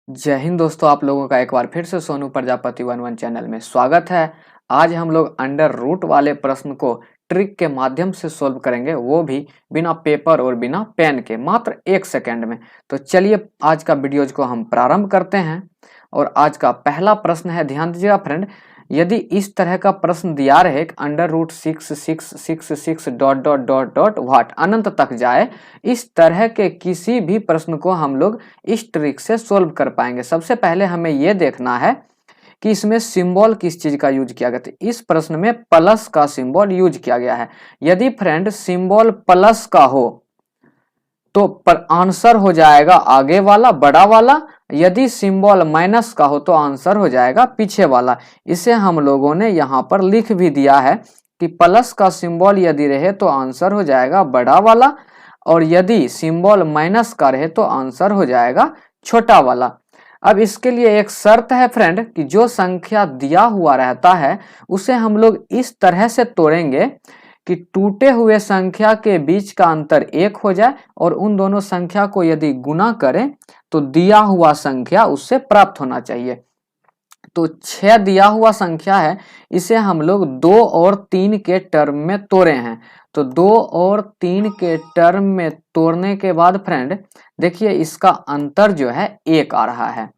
जय हिंद दोस्तों, आप लोगों का एक बार फिर से सोनू प्रजापति 11 चैनल में स्वागत है। आज हम लोग अंडर रूट वाले प्रश्न को ट्रिक के माध्यम से सोल्व करेंगे, वो भी बिना पेपर और बिना पेन के, मात्र 1 सेकंड में। तो चलिए आज का वीडियोज को हम प्रारंभ करते हैं। और आज का पहला प्रश्न है, ध्यान दीजिएगा फ्रेंड, यदि इस तरह का प्रश्न दिया रहे under root 666 dot dot dot dot what अनंत तक जाए, इस तरह के किसी भी प्रश्न को हम लोग इस ट्रिक से सोल्व कर पाएंगे। सबसे पहले हमें यह देखना है कि इसमें सिंबल किस चीज का यूज किया गया। तो इस प्रश्न में प्लस का सिंबल यूज किया गया है। यदि फ्रेंड सिंबल प्लस का हो तो आंसर हो जाएगा आगे वाला बड़ा वाला, यदि सिंबल माइनस का हो तो आंसर हो जाएगा पीछे वाला। इसे हम लोगों ने यहाँ पर लिख भी दिया है कि प्लस का सिंबल यदि रहे तो आंसर हो जाएगा बड़ा वाला, और यदि सिंबल माइनस का रहे तो आंसर हो जाएगा छोटा वाला। अब इसके लिए एक शर्त है फ्रेंड कि जो संख्या दिया हुआ रहता है उसे हम लोग इस तरह से तोड़ेंगे कि टूटे हुए संख्या के बीच का अंतर 1 हो जाए, और उन दोनों संख्या को यदि गुना करें तो दिया हुआ संख्या उससे प्राप्त होना चाहिए। तो 6 दिया हुआ संख्या है, इसे हम लोग 2 और 3 के टर्म में तोड़े हैं। तो 2 और 3 के टर्म में तोड़ने के बाद फ्रेंड देखिए इसका अंतर जो है 1 आ रहा है।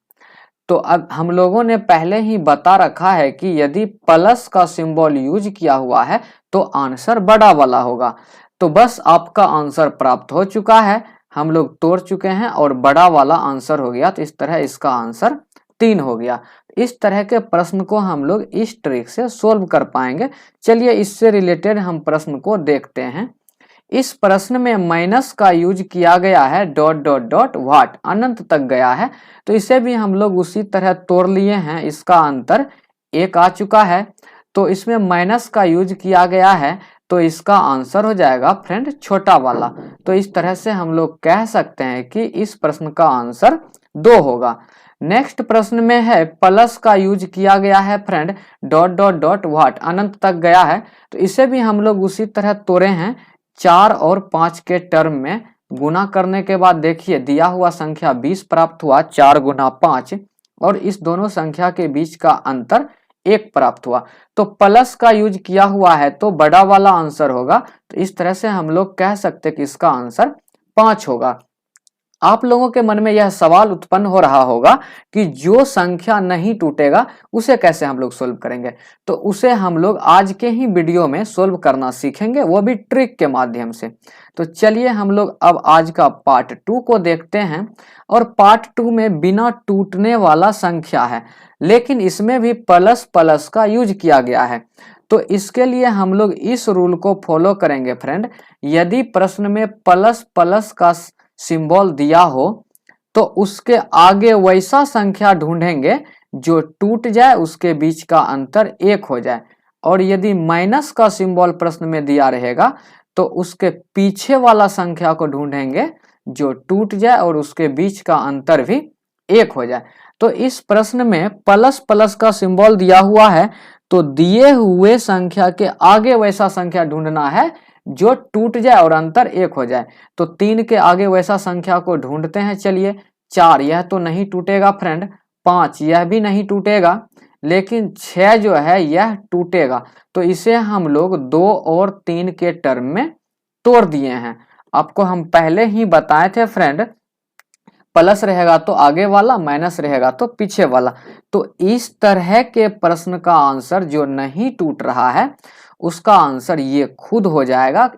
तो अब हम लोगों ने पहले ही बता रखा है कि यदि प्लस का सिंबल यूज किया हुआ है तो आंसर बड़ा वाला होगा। तो बस आपका आंसर प्राप्त हो चुका है, हम लोग तोड़ चुके हैं और बड़ा वाला आंसर हो गया। तो इस तरह इसका आंसर 3 हो गया। इस तरह के प्रश्न को हम लोग इस ट्रिक से सोल्व कर पाएंगे। चलिए इससे रिलेटेड हम प्रश्न को देखते हैं। इस प्रश्न में माइनस का यूज किया गया है डॉट डॉट डॉट व्हाट अनंत तक गया है। तो इसे भी हम लोग उसी तरह तोड़ लिए हैं, इसका अंतर 1 आ चुका है। तो इसमें माइनस का यूज किया गया है तो इसका आंसर हो जाएगा फ्रेंड छोटा वाला। तो इस तरह से हम लोग कह सकते हैं कि इस प्रश्न का आंसर 2 होगा। नेक्स्ट प्रश्न में है प्लस का यूज किया गया है friend dot dot dot what अनंत तक गया है। तो इसे भी हम लोग उसी तरह तोड़े हैं, 4 और 5 के टर्म में गुना करने के बाद देखिए दिया हुआ संख्या 20 प्राप्त हुआ, 4 गुना 5, और इस दोनों संख्या के बीच का अंतर 1 प्राप्त हुआ। तो प्लस का यूज किया हुआ है तो बड़ा वाला आंसर होगा। तो इस तरह से हम लोग कह सकते हैं कि इसका आंसर 5 होगा। आप लोगों के मन में यह सवाल उत्पन्न हो रहा होगा कि जो संख्या नहीं टूटेगा उसे कैसे हम लोग सोल्व करेंगे। तो उसे हम लोग आज के ही वीडियो में सोल्व करना सीखेंगे, वो भी ट्रिक के माध्यम से। तो चलिए हम लोग अब आज का पार्ट 2 को देखते हैं। और पार्ट 2 में बिना टूटने वाला संख्या है, लेकिन इसमें भी प्लस प्लस का यूज किया गया है। तो इसके लिए हम लोग इस रूल को फॉलो करेंगे फ्रेंड। यदि प्रश्न में प्लस प्लस का सिंबल दिया हो तो उसके आगे वैसा संख्या ढूंढेंगे जो टूट जाए, उसके बीच का अंतर 1 हो जाए। और यदि माइनस का सिंबल प्रश्न में दिया रहेगा तो उसके पीछे वाला संख्या को ढूंढेंगे जो टूट जाए और उसके बीच का अंतर भी 1 हो जाए। तो इस प्रश्न में प्लस प्लस का सिंबल दिया हुआ है, तो दिए हुए संख्या के आगे वैसा संख्या ढूंढना है जो टूट जाए और अंतर 1 हो जाए। तो 3 के आगे वैसा संख्या को ढूंढते हैं। चलिए 4 यह तो नहीं टूटेगा फ्रेंड, 5 यह भी नहीं टूटेगा, लेकिन 6 जो है यह टूटेगा। तो इसे हम लोग 2 और 3 के टर्म में तोड़ दिए हैं। आपको हम पहले ही बताए थे फ्रेंड, प्लस रहेगा तो आगे वाला, माइनस रहेगा तो पीछे वाला। तो इस तरह के प्रश्न का आंसर जो नहीं टूट रहा है उसका आंसर ये खुद हो जाएगा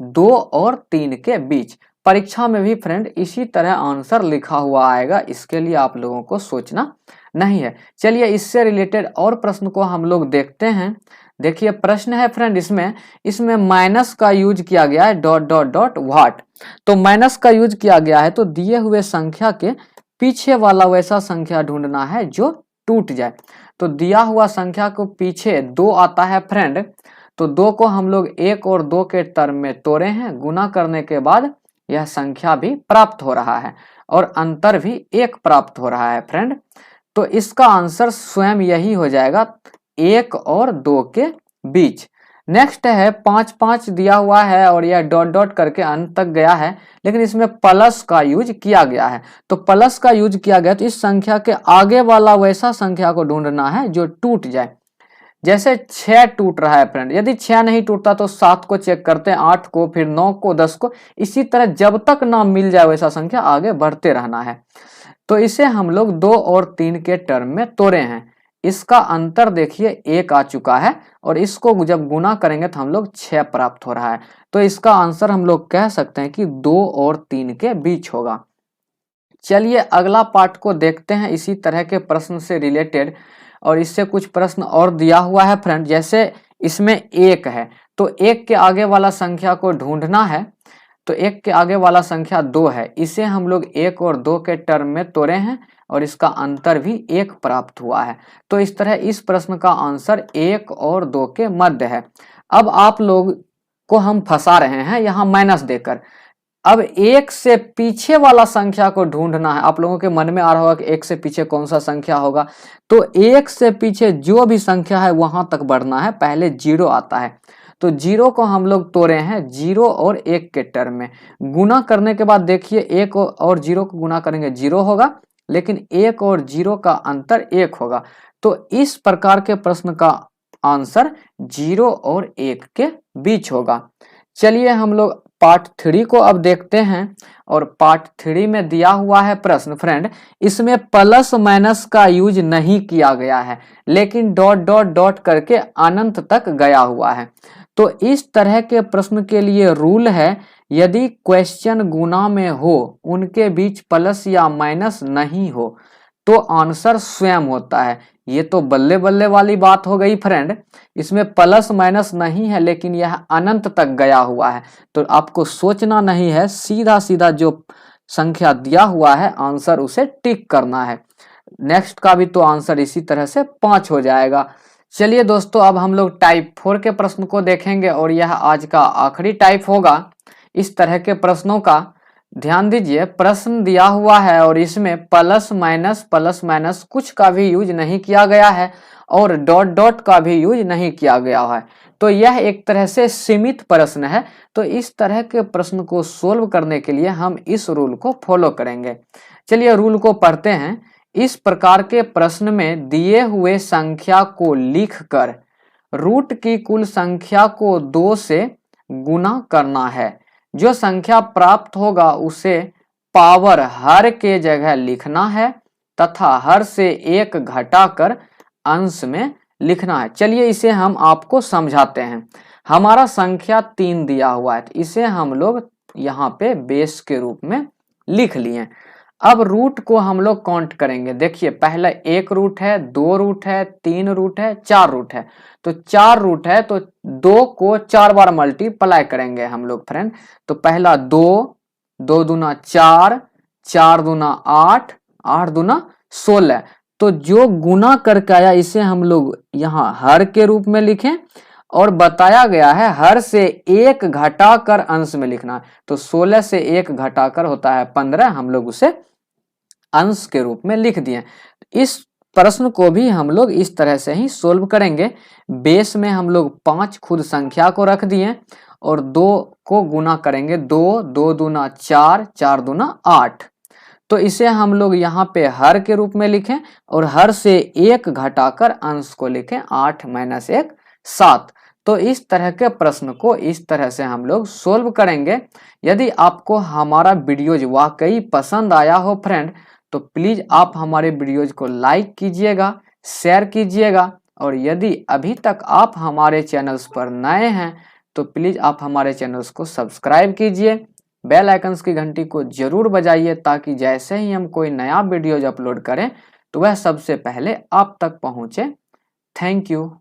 2 और 3 के बीच। परीक्षा में भी फ्रेंड इसी तरह आंसर लिखा हुआ आएगा, इसके लिए आप लोगों को सोचना नहीं है। चलिए इससे रिलेटेड और प्रश्न को हम लोग देखते हैं। देखिए प्रश्न है फ्रेंड, इसमें माइनस का यूज किया गया है डॉट डॉट डॉट व्हाट। तो माइनस का यूज किया गया है तो दिए हुए संख्या के पीछे वाला वैसा संख्या ढूंढना है जो टूट जाए। तो दिया हुआ संख्या को पीछे 2 आता है फ्रेंड, तो 2 को हम लोग 1 और 2 के टर्म में तोड़े हैं, गुना करने के बाद यह संख्या भी प्राप्त हो रहा है और अंतर भी 1 प्राप्त हो रहा है फ्रेंड। तो इसका आंसर स्वयं यही हो जाएगा 1 और 2 के बीच। नेक्स्ट है 5 5 दिया हुआ है और यह डॉट डॉट करके अंत तक गया है, लेकिन इसमें प्लस का यूज किया गया है। तो प्लस का यूज किया गया तो इस संख्या के आगे वाला वैसा संख्या को ढूंढना है जो टूट जाए। जैसे 6 टूट रहा है फ्रेंड, यदि 6 नहीं टूटता तो 7 को चेक करते हैं, 8 को, फिर 9 को, 10 को, इसी तरह जब तक ना मिल जाए वैसा संख्या आगे बढ़ते रहना है। तो इसे हम लोग 2 और 3 के टर्म में तोड़े हैं। इसका अंतर देखिए 1 आ चुका है और इसको जब गुना करेंगे तो हम लोग 6 प्राप्त हो रहा है। तो इसका आंसर हम लोग कह सकते हैं कि 2 और 3 के बीच होगा। चलिए अगला पार्ट को देखते हैं इसी तरह के प्रश्न से रिलेटेड, और इससे कुछ प्रश्न और दिया हुआ है फ्रेंड। जैसे इसमें 1 है तो 1 के आगे वाला संख्या को ढूंढना है, तो 1 के आगे वाला संख्या 2 है, इसे हम लोग 1 और 2 के टर्म में तोड़े हैं और इसका अंतर भी 1 प्राप्त हुआ है। तो इस तरह इस प्रश्न का आंसर 1 और 2 के मध्य है। अब आप लोग को हम फंसा रहे हैं यहाँ माइनस देकर। अब 1 से पीछे वाला संख्या को ढूंढना है। आप लोगों के मन में आ रहा होगा कि 1 से पीछे कौन सा संख्या होगा, तो 1 से पीछे जो भी संख्या है वहां तक बढ़ना है, पहले 0 आता है। तो 0 को हम लोग तोड़े हैं 0 और 1 के टर्म में। गुना करने के बाद देखिए 1 और 0 को गुना करेंगे 0 होगा, लेकिन 1 और 0 का अंतर 1 होगा। तो इस प्रकार के प्रश्न का आंसर 0 और 1 के बीच होगा। चलिए हम लोग पार्ट 3 को अब देखते हैं, और पार्ट 3 में दिया हुआ है प्रश्न फ्रेंड, इसमें प्लस माइनस का यूज नहीं किया गया है, लेकिन डॉट डॉट डॉट करके अनंत तक गया हुआ है। तो इस तरह के प्रश्न के लिए रूल है, यदि क्वेश्चन गुना में हो, उनके बीच प्लस या माइनस नहीं हो, तो आंसर स्वयं होता है। ये तो बल्ले बल्ले वाली बात हो गई फ्रेंड, इसमें प्लस माइनस नहीं है लेकिन यह अनंत तक गया हुआ है। तो आपको सोचना नहीं है, सीधा सीधा जो संख्या दिया हुआ है आंसर उसे टिक करना है। नेक्स्ट का भी तो आंसर इसी तरह से 5 हो जाएगा। चलिए दोस्तों अब हम लोग टाइप 4 के प्रश्न को देखेंगे और यह आज का आखिरी टाइप होगा इस तरह के प्रश्नों का। ध्यान दीजिए, प्रश्न दिया हुआ है और इसमें प्लस माइनस कुछ का भी यूज नहीं किया गया है और डॉट डॉट का भी यूज नहीं किया गया है। तो यह एक तरह से सीमित प्रश्न है। तो इस तरह के प्रश्न को सोल्व करने के लिए हम इस रूल को फॉलो करेंगे। चलिए रूल को पढ़ते हैं। इस प्रकार के प्रश्न में दिए हुए संख्या को लिखकर रूट की कुल संख्या को 2 से गुना करना है। जो संख्या प्राप्त होगा उसे पावर हर के जगह लिखना है तथा हर से 1 घटाकर अंश में लिखना है। चलिए इसे हम आपको समझाते हैं। हमारा संख्या 3 दिया हुआ है, इसे हम लोग यहाँ पे बेस के रूप में लिख लिए। अब रूट को हम लोग काउंट करेंगे। देखिए पहला 1 रूट है, 2 रूट है, 3 रूट है, 4 रूट है। तो 4 रूट है तो 2 को 4 बार मल्टीप्लाई करेंगे हम लोग फ्रेंड। तो पहला 2, 2 दूना 4, 4 दूना 8, 8 दूना 16। तो जो गुना करके आया इसे हम लोग यहाँ हर के रूप में लिखें, और बताया गया है हर से 1 घटाकर अंश में लिखना। तो 16 से 1 घटाकर होता है 15, हम लोग उसे अंश के रूप में लिख दिए। इस प्रश्न को भी हम लोग इस तरह से ही सोल्व करेंगे। बेस में हम लोग 5 खुद संख्या को रख दिए और 2 को गुना करेंगे 2, 2 दूना 4, 4 दूना 8। तो इसे हम लोग यहाँ पे हर के रूप में लिखें और हर से 1 घटाकर अंश को लिखें, 8 - 1 7। तो इस तरह के प्रश्न को इस तरह से हम लोग सोल्व करेंगे। यदि आपको हमारा वीडियोज वाकई पसंद आया हो फ्रेंड, तो प्लीज आप हमारे वीडियोज को लाइक कीजिएगा, शेयर कीजिएगा, और यदि अभी तक आप हमारे चैनल्स पर नए हैं तो प्लीज आप हमारे चैनल्स को सब्सक्राइब कीजिए, बेल आइकन्स की घंटी को जरूर बजाइए, ताकि जैसे ही हम कोई नया वीडियोज अपलोड करें तो वह सबसे पहले आप तक पहुंचे। Thank you.